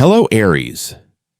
Hello, Aries.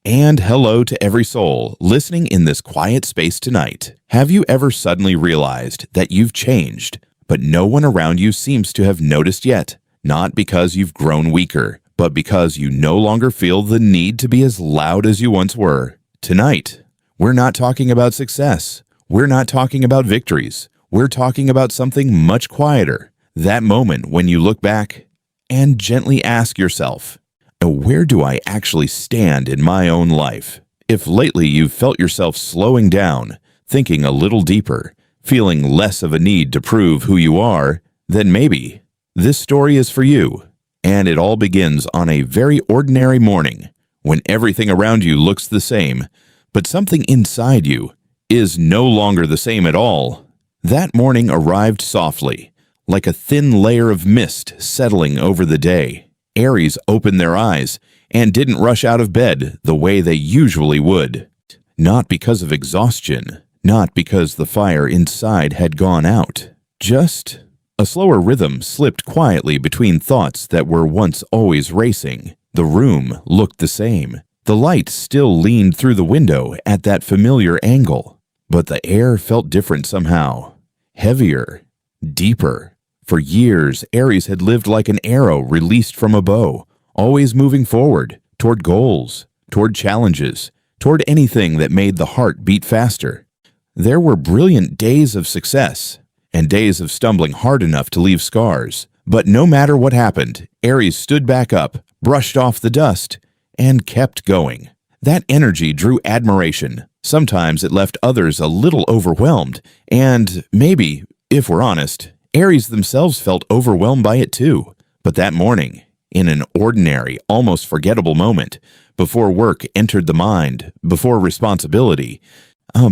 And hello to every soul listening in this quiet space tonight. Have you ever suddenly realized that you've changed, but no one around you seems to have noticed yet? Not because you've grown weaker, but because you no longer feel the need to be as loud as you once were. Tonight, we're not talking about success. We're not talking about victories. We're talking about something much quieter. That moment when you look back and gently ask yourself, where do I actually stand in my own life? If lately you've felt yourself slowing down, thinking a little deeper, feeling less of a need to prove who you are, then maybe this story is for you. And it all begins on a very ordinary morning when everything around you looks the same, but something inside you is no longer the same at all. That morning arrived softly, like a thin layer of mist settling over the day. Aries opened their eyes and didn't rush out of bed the way they usually would. Not because of exhaustion, not because the fire inside had gone out. Just a slower rhythm slipped quietly between thoughts that were once always racing. The room looked the same. The light still leaned through the window at that familiar angle. But the air felt different somehow. Heavier, deeper. For years, Aries had lived like an arrow released from a bow, always moving forward, toward goals, toward challenges, toward anything that made the heart beat faster. There were brilliant days of success, and days of stumbling hard enough to leave scars. But no matter what happened, Aries stood back up, brushed off the dust, and kept going. That energy drew admiration. Sometimes it left others a little overwhelmed, and maybe, if we're honest, Aries themselves felt overwhelmed by it too. But that morning, in an ordinary, almost forgettable moment, before work entered the mind, before responsibility,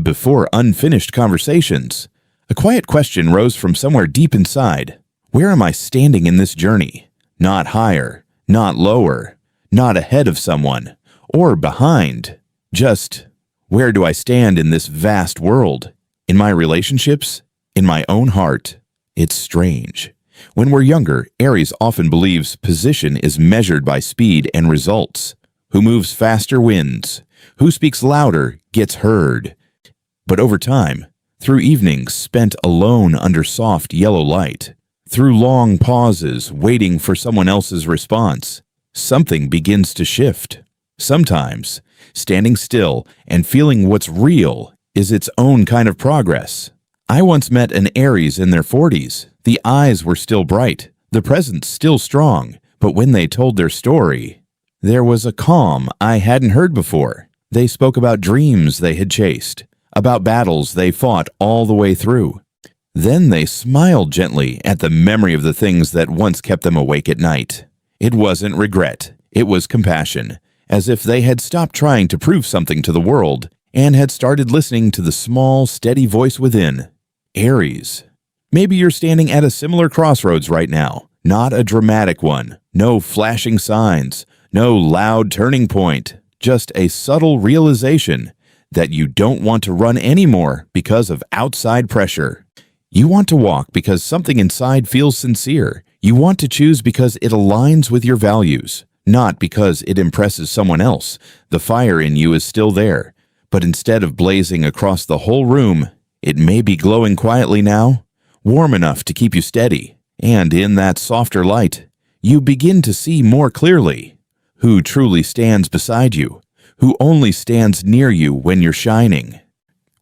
before unfinished conversations, a quiet question rose from somewhere deep inside. Where am I standing in this journey? Not higher, not lower, not ahead of someone, or behind. Just, where do I stand in this vast world? In my relationships? In my own heart? It's strange. When we're younger, Aries often believes position is measured by speed and results. Who moves faster wins. Who speaks louder gets heard. But over time, through evenings spent alone under soft yellow light, through long pauses waiting for someone else's response, something begins to shift. Sometimes, standing still and feeling what's real is its own kind of progress. I once met an Aries in their 40s. The eyes were still bright, the presence still strong, but when they told their story, there was a calm I hadn't heard before. They spoke about dreams they had chased, about battles they fought all the way through. Then they smiled gently at the memory of the things that once kept them awake at night. It wasn't regret, it was compassion, as if they had stopped trying to prove something to the world and had started listening to the small, steady voice within. Aries. Maybe you're standing at a similar crossroads right now. Not a dramatic one. No flashing signs. No loud turning point. Just a subtle realization that you don't want to run anymore because of outside pressure. You want to walk because something inside feels sincere. You want to choose because it aligns with your values, not because it impresses someone else. The fire in you is still there, but instead of blazing across the whole room, it may be glowing quietly now, warm enough to keep you steady. And in that softer light, you begin to see more clearly who truly stands beside you, who only stands near you when you're shining,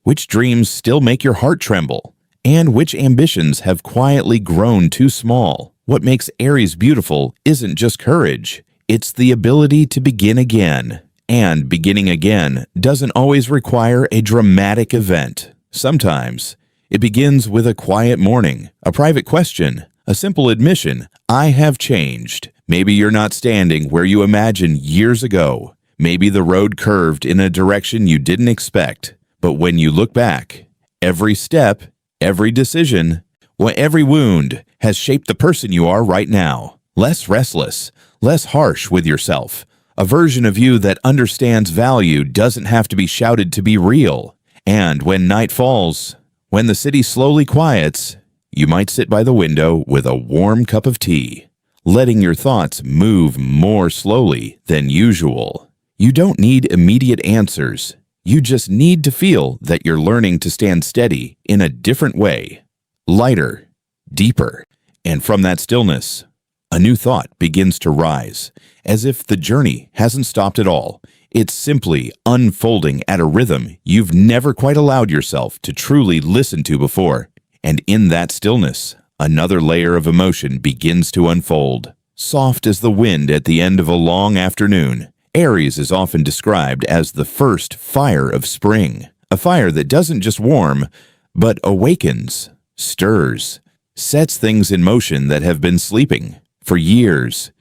which dreams still make your heart tremble, and which ambitions have quietly grown too small. What makes Aries beautiful isn't just courage, it's the ability to begin again. And beginning again doesn't always require a dramatic event. Sometimes, it begins with a quiet morning, a private question, a simple admission, I have changed. Maybe you're not standing where you imagined years ago. Maybe the road curved in a direction you didn't expect. But when you look back, every step, every decision, every wound has shaped the person you are right now. Less restless, less harsh with yourself. A version of you that understands value doesn't have to be shouted to be real. And when night falls, when the city slowly quiets, you might sit by the window with a warm cup of tea, letting your thoughts move more slowly than usual. You don't need immediate answers. You just need to feel that you're learning to stand steady in a different way, lighter, deeper. And from that stillness, a new thought begins to rise, as if the journey hasn't stopped at all. It's simply unfolding at a rhythm you've never quite allowed yourself to truly listen to before. And in that stillness, another layer of emotion begins to unfold. Soft as the wind at the end of a long afternoon, Aries is often described as the first fire of spring, a fire that doesn't just warm, but awakens, stirs, sets things in motion that have been sleeping for years.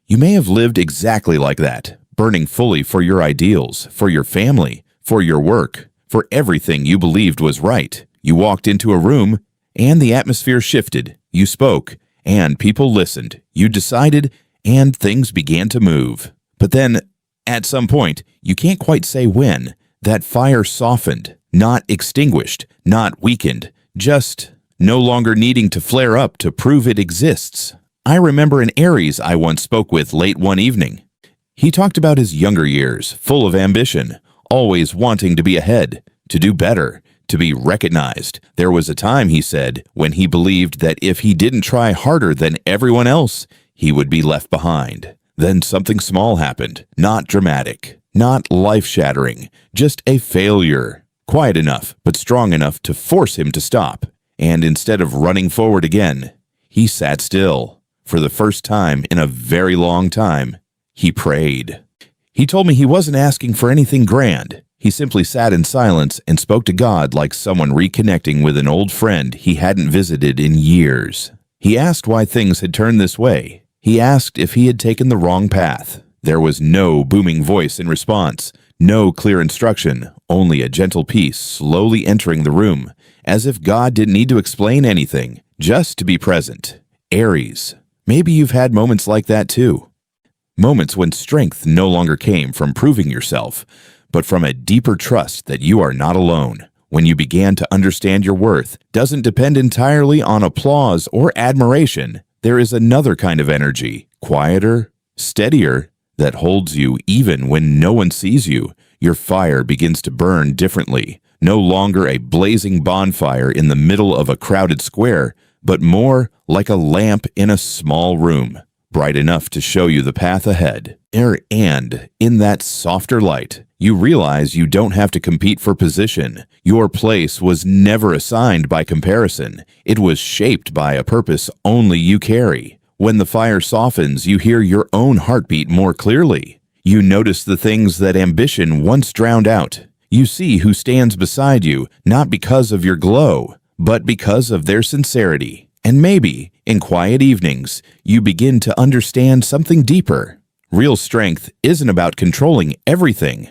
You may have lived exactly like that, burning fully for your ideals, for your family, for your work, for everything you believed was right. You walked into a room, and the atmosphere shifted. You spoke, and people listened. You decided, and things began to move. But then, at some point, you can't quite say when, that fire softened, not extinguished, not weakened, just no longer needing to flare up to prove it exists. I remember an Aries I once spoke with late one evening. He talked about his younger years, full of ambition, always wanting to be ahead, to do better, to be recognized. There was a time, he said, when he believed that if he didn't try harder than everyone else, he would be left behind. Then something small happened, not dramatic, not life-shattering, just a failure. Quiet enough, but strong enough to force him to stop. And instead of running forward again, he sat still. For the first time in a very long time, he prayed. He told me he wasn't asking for anything grand. He simply sat in silence and spoke to God like someone reconnecting with an old friend he hadn't visited in years. He asked why things had turned this way. He asked if he had taken the wrong path. There was no booming voice in response, no clear instruction, only a gentle peace slowly entering the room, as if God didn't need to explain anything, just to be present. Aries. Maybe you've had moments like that too. Moments when strength no longer came from proving yourself, but from a deeper trust that you are not alone. When you began to understand your worth doesn't depend entirely on applause or admiration. There is another kind of energy, quieter, steadier, that holds you even when no one sees you. Your fire begins to burn differently, no longer a blazing bonfire in the middle of a crowded square, but more like a lamp in a small room, bright enough to show you the path ahead. And in that softer light, you realize you don't have to compete for position. Your place was never assigned by comparison. It was shaped by a purpose only you carry. When the fire softens, you hear your own heartbeat more clearly. You notice the things that ambition once drowned out. You see who stands beside you, not because of your glow, but because of their sincerity. And maybe, in quiet evenings, you begin to understand something deeper. Real strength isn't about controlling everything.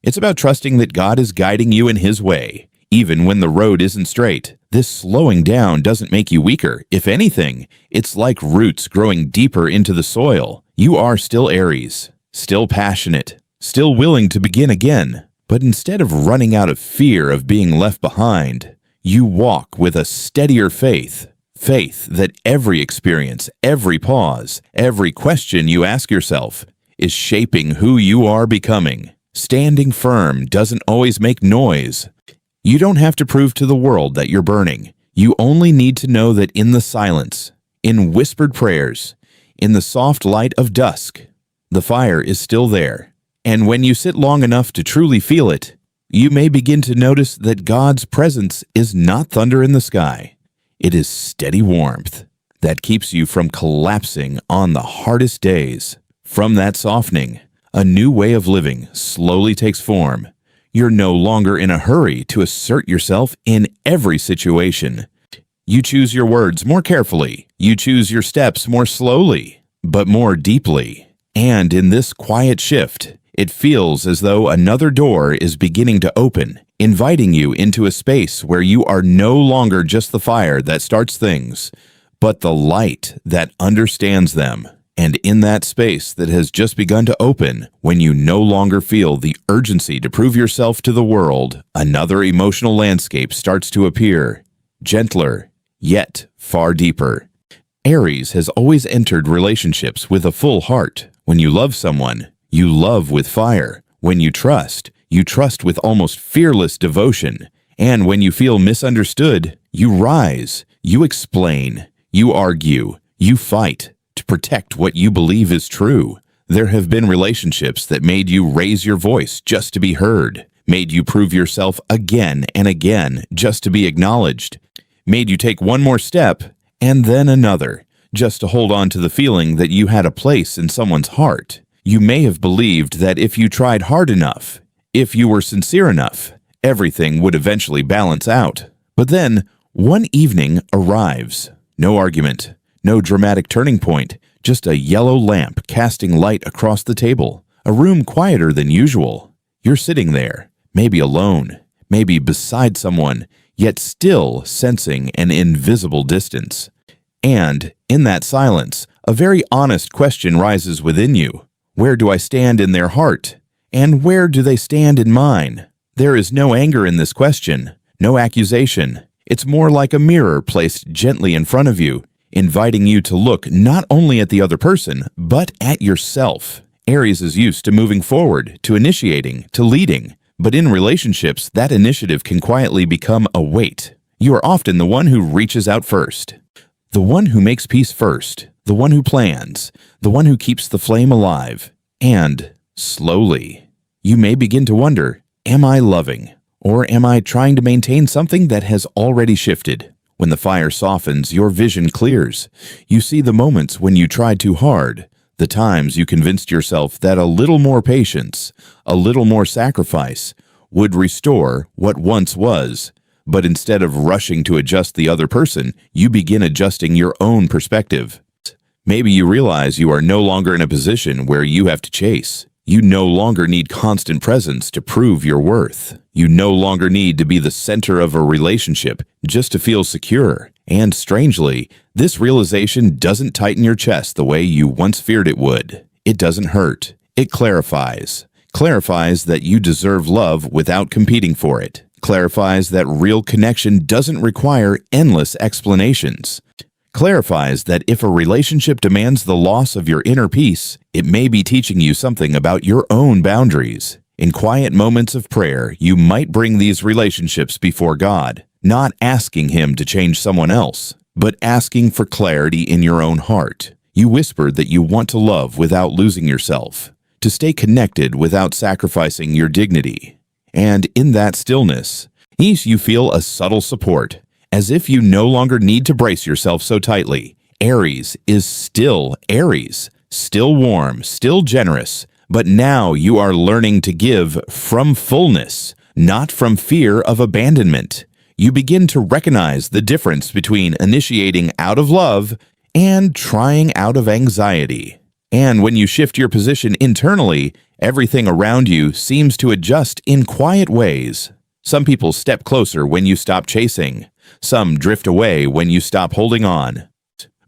It's about trusting that God is guiding you in His way, even when the road isn't straight. This slowing down doesn't make you weaker. If anything, it's like roots growing deeper into the soil. You are still Aries, still passionate, still willing to begin again. But instead of running out of fear of being left behind, you walk with a steadier faith. Faith that every experience, every pause, every question you ask yourself is shaping who you are becoming. Standing firm doesn't always make noise. You don't have to prove to the world that you're burning. You only need to know that in the silence, in whispered prayers, in the soft light of dusk, the fire is still there. And when you sit long enough to truly feel it, you may begin to notice that God's presence is not thunder in the sky. It is steady warmth that keeps you from collapsing on the hardest days. From that softening, a new way of living slowly takes form. You're no longer in a hurry to assert yourself in every situation. You choose your words more carefully. You choose your steps more slowly, but more deeply. And in this quiet shift, it feels as though another door is beginning to open, inviting you into a space where you are no longer just the fire that starts things, but the light that understands them. And in that space that has just begun to open, when you no longer feel the urgency to prove yourself to the world, another emotional landscape starts to appear, gentler, yet far deeper. Aries has always entered relationships with a full heart. When you love someone, you love with fire. When you trust with almost fearless devotion. And when you feel misunderstood, you rise, you explain, you argue, you fight to protect what you believe is true. There have been relationships that made you raise your voice just to be heard, made you prove yourself again and again just to be acknowledged, made you take one more step and then another just to hold on to the feeling that you had a place in someone's heart. You may have believed that if you tried hard enough, if you were sincere enough, everything would eventually balance out. But then, one evening arrives. No argument, no dramatic turning point, just a yellow lamp casting light across the table, a room quieter than usual. You're sitting there, maybe alone, maybe beside someone, yet still sensing an invisible distance. And, in that silence, a very honest question rises within you. Where do I stand in their heart? And where do they stand in mine? There is no anger in this question, no accusation. It's more like a mirror placed gently in front of you, inviting you to look not only at the other person, but at yourself. Aries is used to moving forward, to initiating, to leading. But in relationships, that initiative can quietly become a weight. You are often the one who reaches out first, the one who makes peace first, the one who plans, the one who keeps the flame alive. And slowly, you may begin to wonder, am I loving? Or am I trying to maintain something that has already shifted? When the fire softens, your vision clears. You see the moments when you tried too hard, the times you convinced yourself that a little more patience, a little more sacrifice, would restore what once was. But instead of rushing to adjust the other person, you begin adjusting your own perspective. Maybe you realize you are no longer in a position where you have to chase. You no longer need constant presence to prove your worth. You no longer need to be the center of a relationship just to feel secure. And strangely, this realization doesn't tighten your chest the way you once feared it would. It doesn't hurt. It clarifies. Clarifies that you deserve love without competing for it. Clarifies that real connection doesn't require endless explanations. Clarifies that if a relationship demands the loss of your inner peace, it may be teaching you something about your own boundaries. In quiet moments of prayer, you might bring these relationships before God, not asking Him to change someone else, but asking for clarity in your own heart. You whispered that you want to love without losing yourself, to stay connected without sacrificing your dignity. And in that stillness, you feel a subtle support, as if you no longer need to brace yourself so tightly. Aries is still Aries, still warm, still generous, but now you are learning to give from fullness, not from fear of abandonment. You begin to recognize the difference between initiating out of love and trying out of anxiety. And when you shift your position internally, everything around you seems to adjust in quiet ways. Some people step closer when you stop chasing. Some drift away when you stop holding on.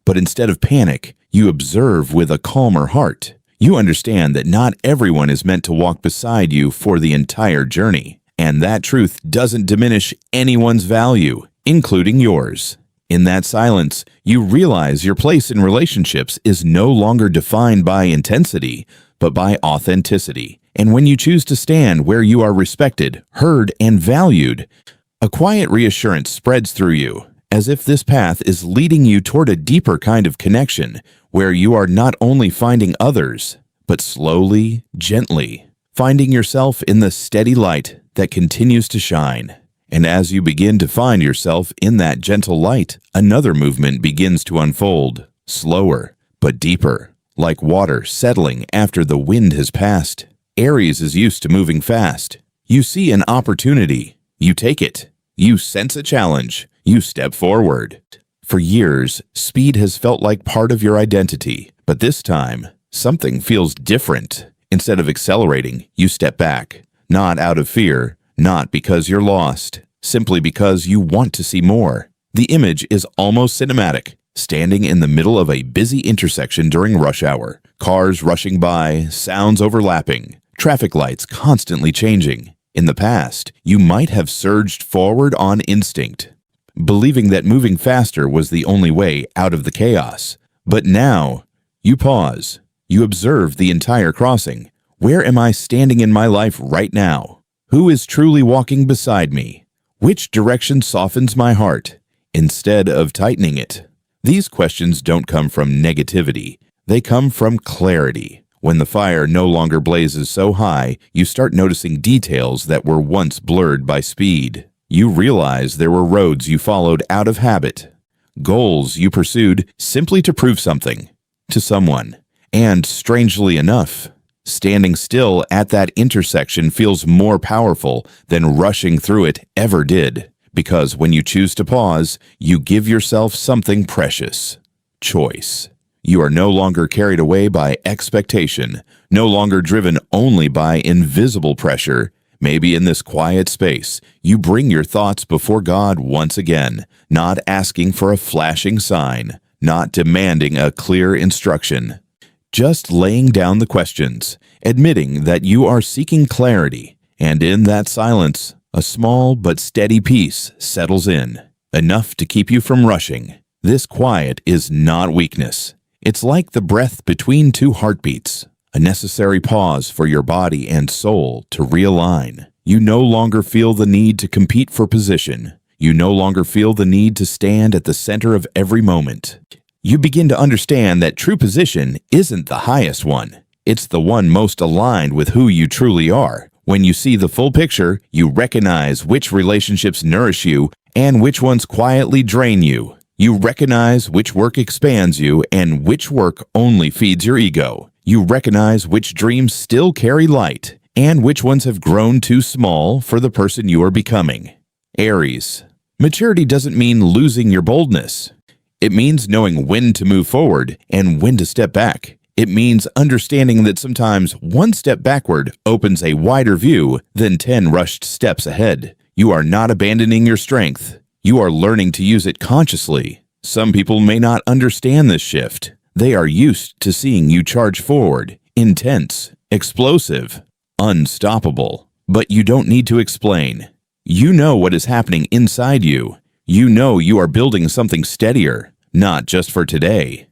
But instead of panic, you observe with a calmer heart. You understand that not everyone is meant to walk beside you for the entire journey. And that truth doesn't diminish anyone's value, including yours. In that silence, you realize your place in relationships is no longer defined by intensity, but by authenticity. And when you choose to stand where you are respected, heard, and valued, a quiet reassurance spreads through you, as if this path is leading you toward a deeper kind of connection, where you are not only finding others, but slowly, gently, finding yourself in the steady light that continues to shine. And as you begin to find yourself in that gentle light, another movement begins to unfold, slower, but deeper, like water settling after the wind has passed. Aries is used to moving fast. You see an opportunity. You take it. You sense a challenge. You step forward. For years, speed has felt like part of your identity. But this time, something feels different. Instead of accelerating, you step back. Not out of fear, not because you're lost, simply because you want to see more. The image is almost cinematic. Standing in the middle of a busy intersection during rush hour, cars rushing by, sounds overlapping, traffic lights constantly changing. In the past, you might have surged forward on instinct. believing that moving faster was the only way out of the chaos. But now, you pause. You observe the entire crossing. Where am I standing in my life right now? Who is truly walking beside me? Which direction softens my heart instead of tightening it? These questions don't come from negativity. They come from clarity. When the fire no longer blazes so high, you start noticing details that were once blurred by speed. You realize there were roads you followed out of habit, goals you pursued simply to prove something to someone. And strangely enough, standing still at that intersection feels more powerful than rushing through it ever did. Because when you choose to pause, you give yourself something precious: choice. You are no longer carried away by expectation, no longer driven only by invisible pressure. Maybe in this quiet space, you bring your thoughts before God once again, not asking for a flashing sign, not demanding a clear instruction, just laying down the questions, admitting that you are seeking clarity, and in that silence, a small but steady peace settles in, enough to keep you from rushing. This quiet is not weakness. It's like the breath between two heartbeats, a necessary pause for your body and soul to realign. You no longer feel the need to compete for position. You no longer feel the need to stand at the center of every moment. You begin to understand that true position isn't the highest one. It's the one most aligned with who you truly are. When you see the full picture, you recognize which relationships nourish you and which ones quietly drain you. You recognize which work expands you and which work only feeds your ego. You recognize which dreams still carry light and which ones have grown too small for the person you are becoming. Aries. Maturity doesn't mean losing your boldness. It means knowing when to move forward and when to step back. It means understanding that sometimes one step backward opens a wider view than 10 rushed steps ahead. You are not abandoning your strength. You are learning to use it consciously. Some people may not understand this shift. They are used to seeing you charge forward, intense, explosive, unstoppable. But you don't need to explain. You know what is happening inside you. You know you are building something steadier, not just for today,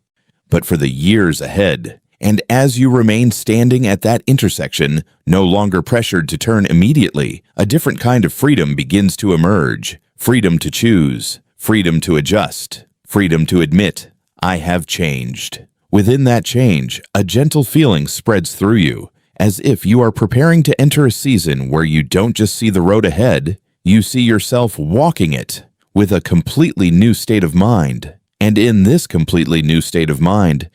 but for the years ahead. And as you remain standing at that intersection, no longer pressured to turn immediately, a different kind of freedom begins to emerge. Freedom to choose, freedom to adjust, freedom to admit, I have changed. Within that change, a gentle feeling spreads through you, as if you are preparing to enter a season where you don't just see the road ahead, you see yourself walking it with a completely new state of mind. And in this completely new state of mind,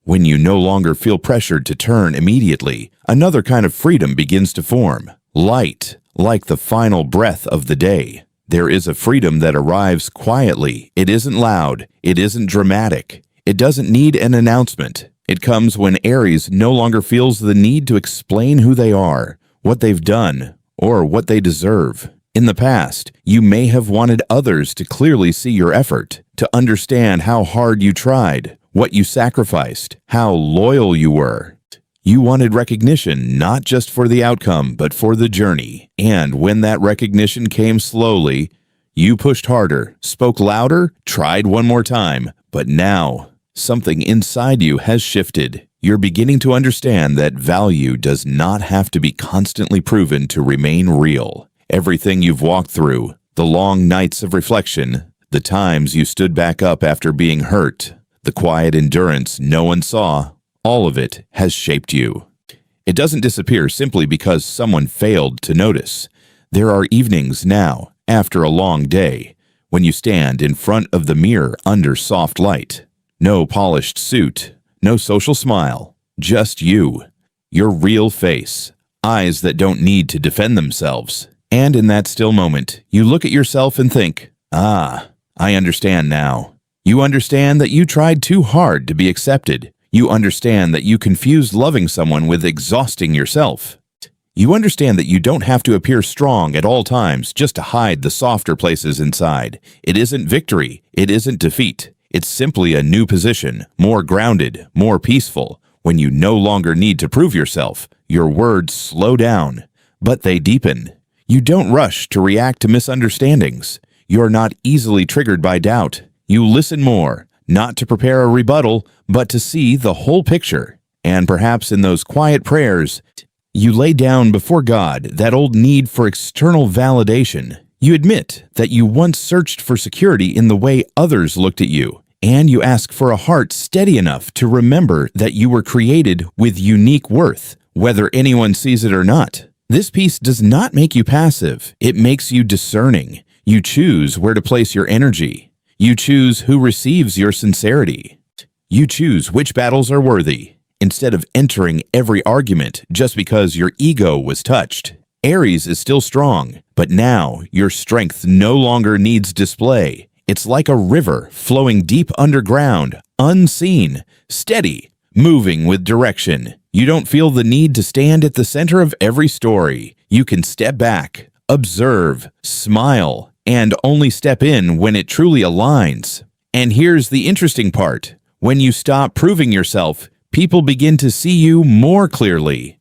when you no longer feel pressured to turn immediately, another kind of freedom begins to form. Light, like the final breath of the day. There is a freedom that arrives quietly. It isn't loud. It isn't dramatic. It doesn't need an announcement. It comes when Aries no longer feels the need to explain who they are, what they've done, or what they deserve. In the past, you may have wanted others to clearly see your effort, to understand how hard you tried, what you sacrificed, how loyal you were. You wanted recognition not just for the outcome, but for the journey. And when that recognition came slowly, you pushed harder, spoke louder, tried one more time. But now, something inside you has shifted. You're beginning to understand that value does not have to be constantly proven to remain real. Everything you've walked through, the long nights of reflection, the times you stood back up after being hurt, the quiet endurance no one saw, all of it has shaped you. It doesn't disappear simply because someone failed to notice. There are evenings now, after a long day, when you stand in front of the mirror under soft light. No polished suit, no social smile, just you, your real face, eyes that don't need to defend themselves. And in that still moment, you look at yourself and think, I understand now. You understand that you tried too hard to be accepted. You understand that you confused loving someone with exhausting yourself. You understand that you don't have to appear strong at all times just to hide the softer places inside. It isn't victory. It isn't defeat. It's simply a new position, more grounded, more peaceful. When you no longer need to prove yourself, your words slow down, but they deepen. You don't rush to react to misunderstandings. You're not easily triggered by doubt. You listen more, not to prepare a rebuttal, but to see the whole picture. And perhaps in those quiet prayers, you lay down before God that old need for external validation. You admit that you once searched for security in the way others looked at you, and you ask for a heart steady enough to remember that you were created with unique worth, whether anyone sees it or not. This piece does not make you passive. It makes you discerning. You choose where to place your energy. You choose who receives your sincerity. You choose which battles are worthy, instead of entering every argument just because your ego was touched. Aries is still strong, but now your strength no longer needs display. It's like a river flowing deep underground, unseen, steady, moving with direction. You don't feel the need to stand at the center of every story. You can step back, observe, smile, and only step in when it truly aligns. And here's the interesting part. When you stop proving yourself, people begin to see you more clearly.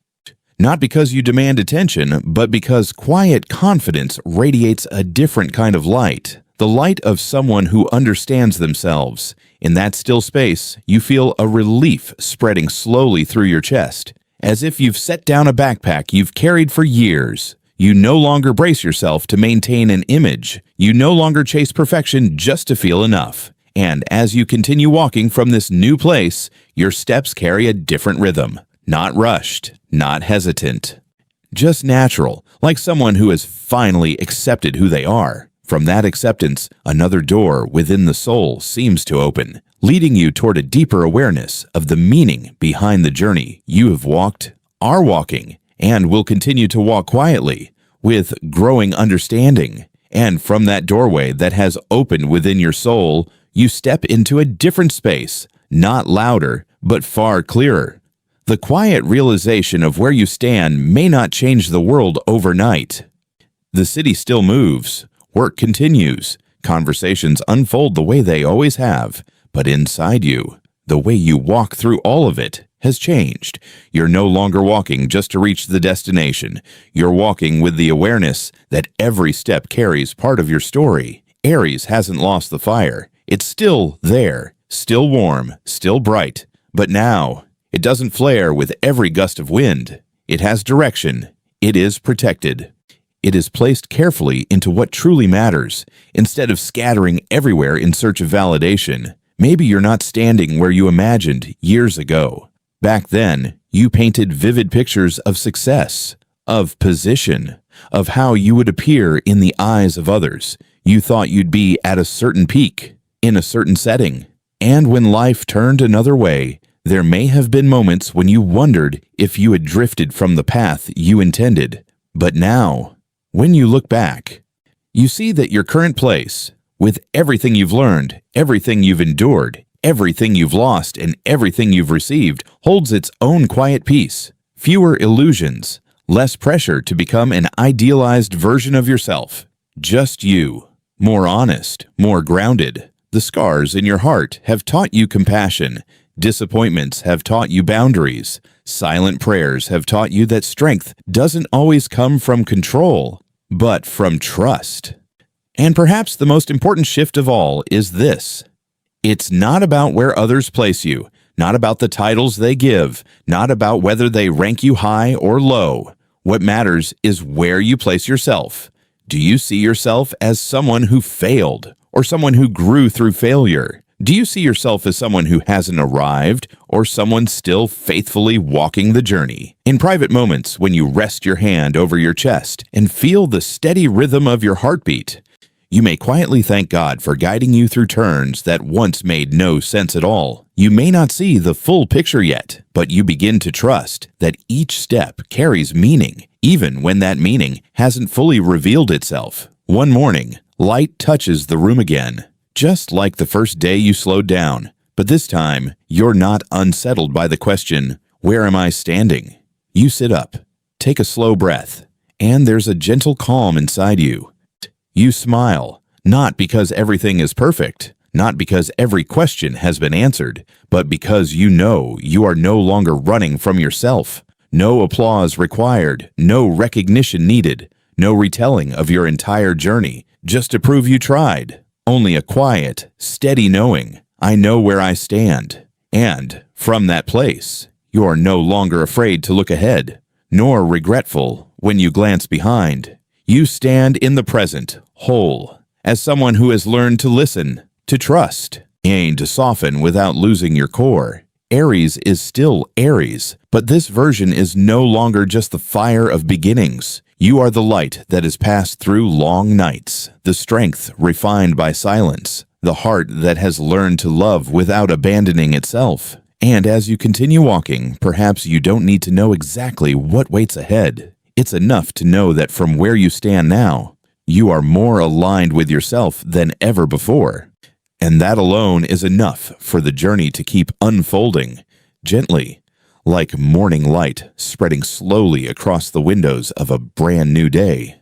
Not because you demand attention, but because quiet confidence radiates a different kind of light. The light of someone who understands themselves. In that still space, you feel a relief spreading slowly through your chest, as if you've set down a backpack you've carried for years. You no longer brace yourself to maintain an image. You no longer chase perfection just to feel enough. And as you continue walking from this new place, your steps carry a different rhythm. Not rushed, not hesitant. Just natural, like someone who has finally accepted who they are. From that acceptance, another door within the soul seems to open, leading you toward a deeper awareness of the meaning behind the journey you have walked, are walking, and will continue to walk quietly, with growing understanding. And from that doorway that has opened within your soul, you step into a different space, not louder, but far clearer. The quiet realization of where you stand may not change the world overnight. The city still moves, work continues, conversations unfold the way they always have, but inside you, the way you walk through all of it has changed. You're no longer walking just to reach the destination. You're walking with the awareness that every step carries part of your story. Aries hasn't lost the fire. It's still there, still warm, still bright, but now it doesn't flare with every gust of wind. It has direction. It is protected. It is placed carefully into what truly matters, instead of scattering everywhere in search of validation. Maybe you're not standing where you imagined years ago. Back then, you painted vivid pictures of success, of position, of how you would appear in the eyes of others. You thought you'd be at a certain peak, in a certain setting. And when life turned another way, there may have been moments when you wondered if you had drifted from the path you intended. But now, when you look back, you see that your current place, with everything you've learned, everything you've endured, everything you've lost, and everything you've received, holds its own quiet peace. Fewer illusions, less pressure to become an idealized version of yourself. Just you, more honest, more grounded. The scars in your heart have taught you compassion. Disappointments have taught you boundaries. Silent prayers have taught you that strength doesn't always come from control, but from trust. And perhaps the most important shift of all is this. It's not about where others place you, not about the titles they give, not about whether they rank you high or low. What matters is where you place yourself. Do you see yourself as someone who failed or someone who grew through failure? Do you see yourself as someone who hasn't arrived or someone still faithfully walking the journey? In private moments, when you rest your hand over your chest and feel the steady rhythm of your heartbeat, you may quietly thank God for guiding you through turns that once made no sense at all. You may not see the full picture yet, but you begin to trust that each step carries meaning, even when that meaning hasn't fully revealed itself. One morning, light touches the room again. Just like the first day you slowed down, but this time, you're not unsettled by the question, where am I standing? You sit up, take a slow breath, and there's a gentle calm inside you. You smile, not because everything is perfect, not because every question has been answered, but because you know you are no longer running from yourself. No applause required, no recognition needed, no retelling of your entire journey. just to prove you tried. Only a quiet, steady knowing, I know where I stand. And from that place, you're no longer afraid to look ahead, nor regretful when you glance behind. You stand in the present, whole, as someone who has learned to listen, to trust, and to soften without losing your core. Aries is still Aries, but this version is no longer just the fire of beginnings. You are the light that has passed through long nights, the strength refined by silence, the heart that has learned to love without abandoning itself. And as you continue walking, perhaps you don't need to know exactly what waits ahead. It's enough to know that from where you stand now, you are more aligned with yourself than ever before. And that alone is enough for the journey to keep unfolding, gently, like morning light spreading slowly across the windows of a brand new day.